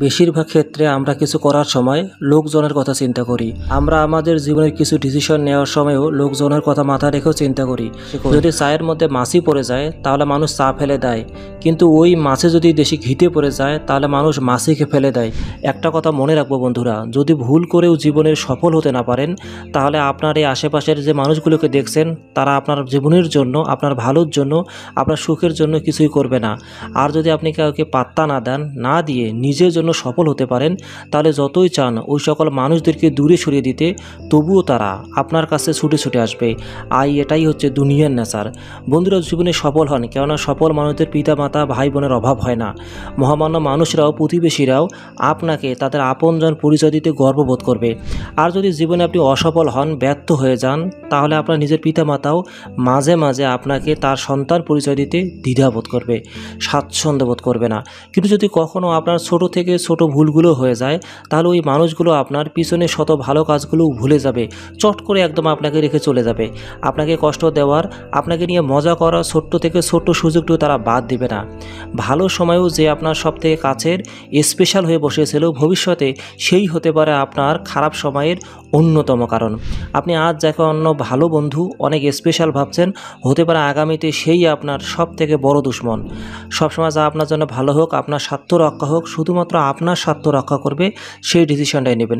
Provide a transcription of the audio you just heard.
বেশিরভাগ ক্ষেত্রে আমরা কিছু করার সময় লোকজনের কথা চিন্তা করি। আমরা আমাদের জীবনের কিছু ডিসিশন নেওয়ার সময়ও লোকজনের কথা মাথায় রেখেও চিন্তা করি। যদি চায়ের মধ্যে মাছি পড়ে যায় তাহলে মানুষ চা ফেলে দেয়, কিন্তু ওই মাছে যদি বেশি ঘিতে পড়ে যায় তাহলে মানুষ মাছিকে ফেলে দেয়। একটা কথা মনে রাখবো বন্ধুরা, যদি ভুল করেও জীবনের সফল হতে না পারেন তাহলে আপনার এই আশেপাশের যে মানুষগুলোকে দেখছেন তারা আপনার জীবনের জন্য, আপনার ভালোর জন্য, আপনার সুখের জন্য কিছুই করবে না। আর যদি আপনি কাউকে পাত্তা না দেন, না দিয়ে নিজের জন্য সফল হতে পারেন, তাহলে যতই চান ওই সকল মানুষদেরকে দূরে সরিয়ে দিতে, তবুও তারা আপনার কাছে ছুটে ছুটে আসবে। এটাই হচ্ছে দুনিয়ার নেচার। বন্ধুরা, জীবনে সফল হন, কেননা সফল মানুষদের পিতা মাতা ভাই বোনের অভাব হয় না। মহামান্য মানুষরাও, প্রতিবেশীরাও আপনাকে তাদের আপনজন পরিচয় দিতে গর্ববোধ করবে। আর যদি জীবনে আপনি অসফল হন, ব্যর্থ হয়ে যান, তাহলে আপনার নিজের পিতা মাতাও মাঝে মাঝে আপনাকে তার সন্তান পরিচয় দিতে দ্বিধাবোধ করবে, স্বাচ্ছন্দ্য বোধ করবে না। কিন্তু যদি কখনও আপনার ছোট থেকে ছোট ভুলগুলো হয়ে যায়, তাহলে ওই মানুষগুলো আপনার পিছনে শত ভালো কাজগুলো ভুলে যাবে, চট করে একদম আপনাকে রেখে চলে যাবে। আপনাকে কষ্ট দেওয়ার, আপনাকে নিয়ে মজা করার ছোট্ট থেকে ছোট্ট সুযোগটিও তারা বাদ দিবে না। ভালো সময়েও যে আপনার সবথেকে কাছের স্পেশাল হয়ে বসেছিল, ভবিষ্যতে সেই হতে পারে আপনার খারাপ সময়ের অন্যতম কারণ। আপনি আজ যাকে অন্য ভালো বন্ধু, অনেক স্পেশাল ভাবছেন, হতে পারে আগামীতে সেই আপনার সব থেকে বড় দুশ্মন। সবসময় যা আপনার জন্য ভালো হোক, আপনার স্বার্থ রক্ষা হোক, শুধুমাত্র আপনার স্বার্থ রক্ষা করবে, সেই ডিসিশনটাই নেবেন।